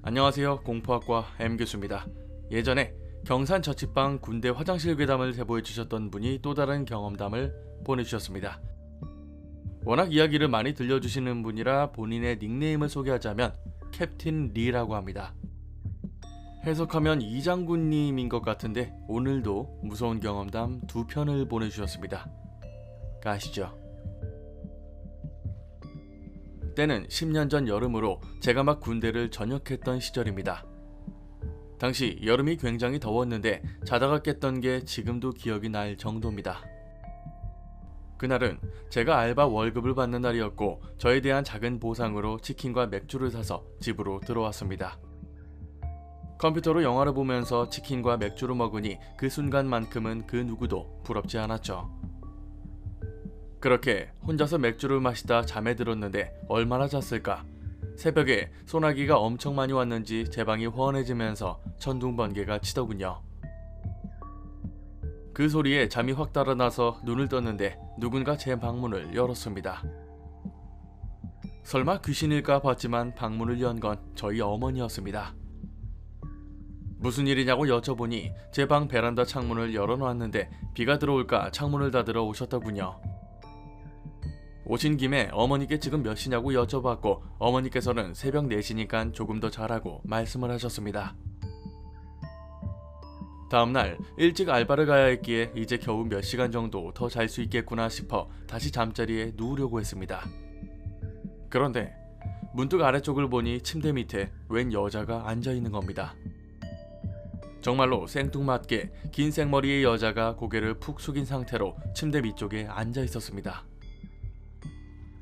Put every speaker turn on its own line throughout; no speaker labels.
안녕하세요. 공포학과 M교수입니다. 예전에 경산 자취방 군대 화장실 괴담을 제보해 주셨던 분이 또 다른 경험담을 보내주셨습니다. 워낙 이야기를 많이 들려주시는 분이라 본인의 닉네임을 소개하자면 캡틴 리라고 합니다. 해석하면 이장군님인 것 같은데 오늘도 무서운 경험담 2편을 보내주셨습니다. 가시죠. 때는 10년 전 여름으로 제가 막 군대를 전역했던 시절입니다. 당시 여름이 굉장히 더웠는데 자다가 깼던 게 지금도 기억이 날 정도입니다. 그날은 제가 알바 월급을 받는 날이었고 저에 대한 작은 보상으로 치킨과 맥주를 사서 집으로 들어왔습니다. 컴퓨터로 영화를 보면서 치킨과 맥주를 먹으니 그 순간만큼은 그 누구도 부럽지 않았죠. 그렇게 혼자서 맥주를 마시다 잠에 들었는데 얼마나 잤을까? 새벽에 소나기가 엄청 많이 왔는지 제 방이 훤해지면서 천둥번개가 치더군요. 그 소리에 잠이 확 달아나서 눈을 떴는데 누군가 제 방문을 열었습니다. 설마 귀신일까 봤지만 방문을 연 건 저희 어머니였습니다. 무슨 일이냐고 여쭤보니 제 방 베란다 창문을 열어놨는데 비가 들어올까 창문을 닫으러 오셨더군요. 오신 김에 어머니께 지금 몇 시냐고 여쭤봤고 어머니께서는 새벽 4시니까 조금 더 자라고 말씀을 하셨습니다. 다음날 일찍 알바를 가야 했기에 이제 겨우 몇 시간 정도 더 잘 수 있겠구나 싶어 다시 잠자리에 누우려고 했습니다. 그런데 문득 아래쪽을 보니 침대 밑에 웬 여자가 앉아있는 겁니다. 정말로 생뚱맞게 긴 생머리의 여자가 고개를 푹 숙인 상태로 침대 밑쪽에 앉아있었습니다.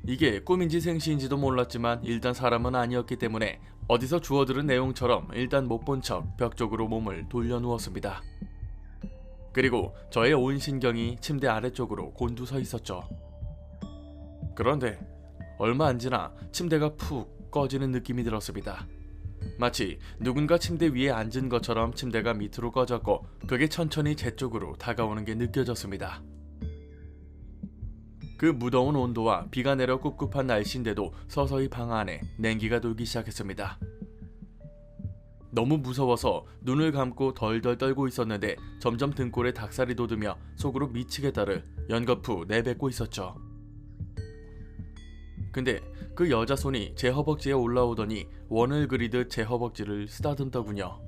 이게 꿈인지 생시인지도 몰랐지만 일단 사람은 아니었기 때문에 어디서 주워들은 내용처럼 일단 못 본 척 벽 쪽으로 몸을 돌려 누웠습니다. 그리고 저의 온 신경이 침대 아래쪽으로 곤두서 있었죠. 그런데 얼마 안 지나 침대가 푹 꺼지는 느낌이 들었습니다. 마치 누군가 침대 위에 앉은 것처럼 침대가 밑으로 꺼졌고 그게 천천히 제 쪽으로 다가오는 게 느껴졌습니다. 그 무더운 온도와 비가 내려 꿉꿉한 날씨인데도 서서히 방 안에 냉기가 돌기 시작했습니다. 너무 무서워서 눈을 감고 덜덜 떨고 있었는데 점점 등골에 닭살이 돋으며 속으로 미치겠다를 연거푸 내뱉고 있었죠. 근데 그 여자 손이 제 허벅지에 올라오더니 원을 그리듯 제 허벅지를 쓰다듬더군요.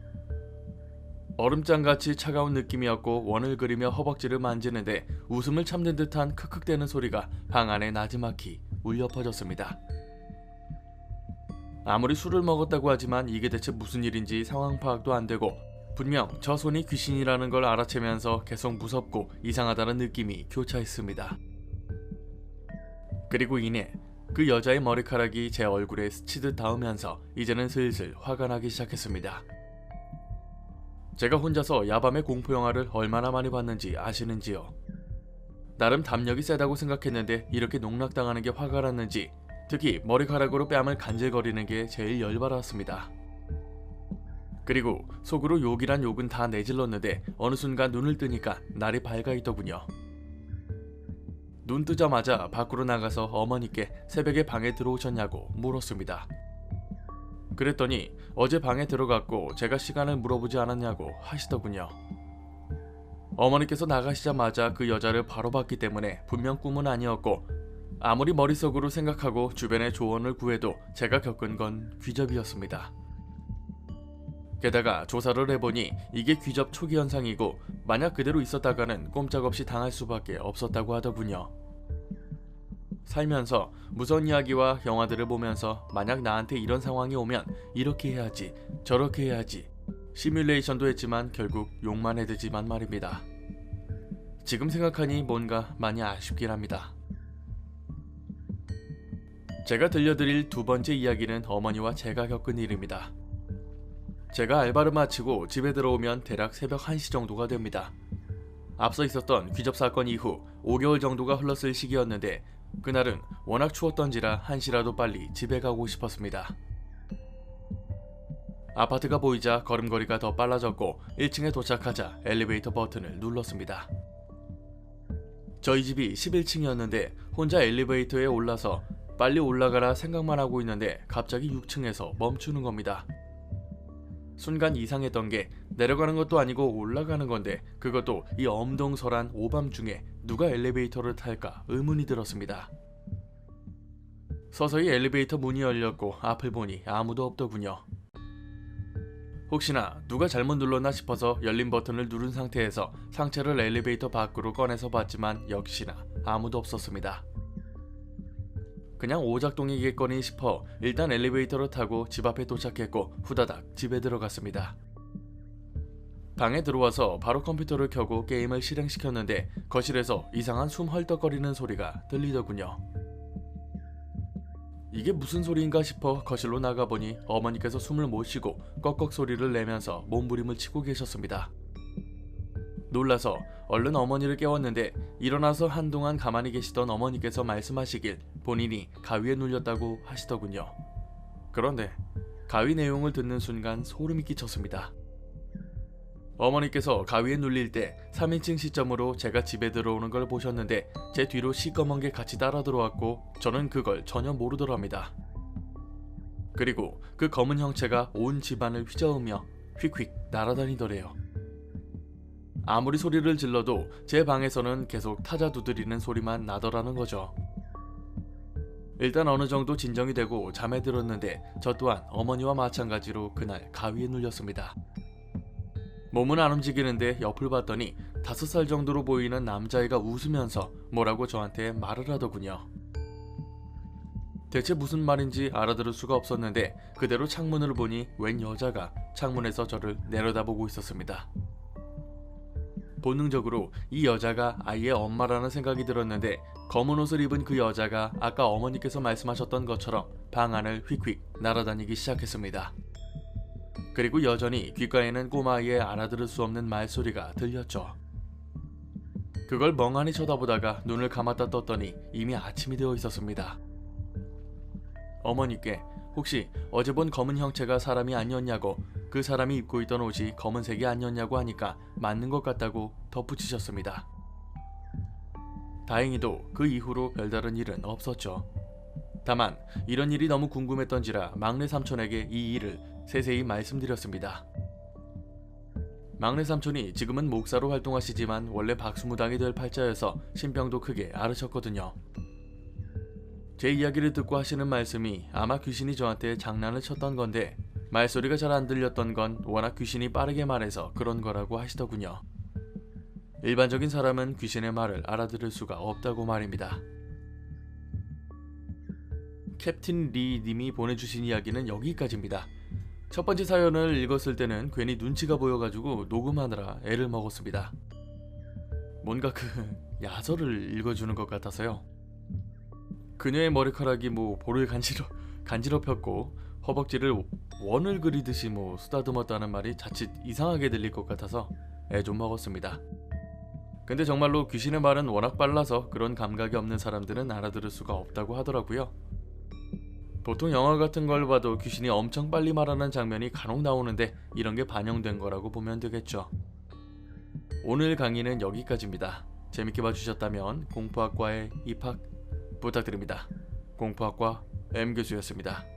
얼음장같이 차가운 느낌이었고 원을 그리며 허벅지를 만지는데 웃음을 참는 듯한 크크대는 소리가 방 안에 나지막히 울려 퍼졌습니다. 아무리 술을 먹었다고 하지만 이게 대체 무슨 일인지 상황 파악도 안 되고 분명 저 손이 귀신이라는 걸 알아채면서 계속 무섭고 이상하다는 느낌이 교차했습니다. 그리고 이내 그 여자의 머리카락이 제 얼굴에 스치듯 닿으면서 이제는 슬슬 화가 나기 시작했습니다. 제가 혼자서 야밤에 공포영화를 얼마나 많이 봤는지 아시는지요? 나름 담력이 세다고 생각했는데 이렇게 농락당하는 게 화가 났는지 특히 머리카락으로 뺨을 간질거리는 게 제일 열받았습니다. 그리고 속으로 욕이란 욕은 다 내질렀는데 어느 순간 눈을 뜨니까 날이 밝아있더군요. 눈 뜨자마자 밖으로 나가서 어머니께 새벽에 방에 들어오셨냐고 물었습니다. 그랬더니 어제 방에 들어갔고 제가 시간을 물어보지 않았냐고 하시더군요. 어머니께서 나가시자마자 그 여자를 바로 봤기 때문에 분명 꿈은 아니었고 아무리 머릿속으로 생각하고 주변에 조언을 구해도 제가 겪은 건 귀접이었습니다. 게다가 조사를 해보니 이게 귀접 초기 현상이고 만약 그대로 있었다가는 꼼짝없이 당할 수밖에 없었다고 하더군요. 살면서 무서운 이야기와 영화들을 보면서 만약 나한테 이런 상황이 오면 이렇게 해야지 저렇게 해야지 시뮬레이션도 했지만 결국 욕만 해대지만 말입니다. 지금 생각하니 뭔가 많이 아쉽긴 합니다. 제가 들려드릴 두 번째 이야기는 어머니와 제가 겪은 일입니다. 제가 알바를 마치고 집에 들어오면 대략 새벽 1시 정도가 됩니다. 앞서 있었던 귀접 사건 이후 5개월 정도가 흘렀을 시기였는데 그날은 워낙 추웠던지라 1시라도 빨리 집에 가고 싶었습니다. 아파트가 보이자 걸음걸이가 더 빨라졌고 1층에 도착하자 엘리베이터 버튼을 눌렀습니다. 저희 집이 11층이었는데 혼자 엘리베이터에 올라서 빨리 올라가라 생각만 하고 있는데 갑자기 6층에서 멈추는 겁니다. 순간 이상했던 게 내려가는 것도 아니고 올라가는 건데 그것도 이 엄동설한 오밤중에 누가 엘리베이터를 탈까 의문이 들었습니다. 서서히 엘리베이터 문이 열렸고 앞을 보니 아무도 없더군요. 혹시나 누가 잘못 눌렀나 싶어서 열린 버튼을 누른 상태에서 상체를 엘리베이터 밖으로 꺼내서 봤지만 역시나 아무도 없었습니다. 그냥 오작동이겠거니 싶어 일단 엘리베이터를 타고 집 앞에 도착했고 후다닥 집에 들어갔습니다. 방에 들어와서 바로 컴퓨터를 켜고 게임을 실행시켰는데 거실에서 이상한 숨 헐떡거리는 소리가 들리더군요. 이게 무슨 소리인가 싶어 거실로 나가보니 어머니께서 숨을 못 쉬고 꺽꺽 소리를 내면서 몸부림을 치고 계셨습니다. 놀라서 얼른 어머니를 깨웠는데 일어나서 한동안 가만히 계시던 어머니께서 말씀하시길 본인이 가위에 눌렸다고 하시더군요. 그런데 가위 내용을 듣는 순간 소름이 끼쳤습니다. 어머니께서 가위에 눌릴 때 3인칭 시점으로 제가 집에 들어오는 걸 보셨는데 제 뒤로 시꺼먼 게 같이 따라 들어왔고 저는 그걸 전혀 모르더랍니다. 그리고 그 검은 형체가 온 집안을 휘저으며 휙휙 날아다니더래요. 아무리 소리를 질러도 제 방에서는 계속 타자 두드리는 소리만 나더라는 거죠. 일단 어느 정도 진정이 되고 잠에 들었는데 저 또한 어머니와 마찬가지로 그날 가위에 눌렸습니다. 몸은 안 움직이는데 옆을 봤더니 5살 정도로 보이는 남자애가 웃으면서 뭐라고 저한테 말을 하더군요. 대체 무슨 말인지 알아들을 수가 없었는데 그대로 창문을 보니 웬 여자가 창문에서 저를 내려다보고 있었습니다. 본능적으로 이 여자가 아이의 엄마라는 생각이 들었는데 검은 옷을 입은 그 여자가 아까 어머니께서 말씀하셨던 것처럼 방 안을 휙휙 날아다니기 시작했습니다. 그리고 여전히 귓가에는 꼬마아이의 알아들을 수 없는 말소리가 들렸죠. 그걸 멍하니 쳐다보다가 눈을 감았다 떴더니 이미 아침이 되어 있었습니다. 어머니께 혹시 어제 본 검은 형체가 사람이 아니었냐고 그 사람이 입고 있던 옷이 검은색이 아니었냐고 하니까 맞는 것 같다고 덧붙이셨습니다. 다행히도 그 이후로 별다른 일은 없었죠. 다만 이런 일이 너무 궁금했던지라 막내 삼촌에게 이 일을 세세히 말씀드렸습니다. 막내 삼촌이 지금은 목사로 활동하시지만 원래 박수무당이 될 팔자여서 신병도 크게 앓으셨거든요. 제 이야기를 듣고 하시는 말씀이 아마 귀신이 저한테 장난을 쳤던 건데 말소리가 잘 안 들렸던 건 워낙 귀신이 빠르게 말해서 그런 거라고 하시더군요. 일반적인 사람은 귀신의 말을 알아들을 수가 없다고 말입니다. 캡틴 리 님이 보내주신 이야기는 여기까지입니다. 첫 번째 사연을 읽었을 때는 괜히 눈치가 보여가지고 녹음하느라 애를 먹었습니다. 뭔가 그 야설을 읽어주는 것 같아서요. 그녀의 머리카락이 볼을 간지럽혔고 허벅지를 원을 그리듯이 쓰다듬었다는 말이 자칫 이상하게 들릴 것 같아서 애 좀 먹었습니다. 근데 정말로 귀신의 말은 워낙 빨라서 그런 감각이 없는 사람들은 알아들을 수가 없다고 하더라고요. 보통 영화 같은 걸 봐도 귀신이 엄청 빨리 말하는 장면이 간혹 나오는데 이런 게 반영된 거라고 보면 되겠죠. 오늘 강의는 여기까지입니다. 재밌게 봐주셨다면 공포학과에 입학 부탁드립니다. 공포학과 M교수였습니다.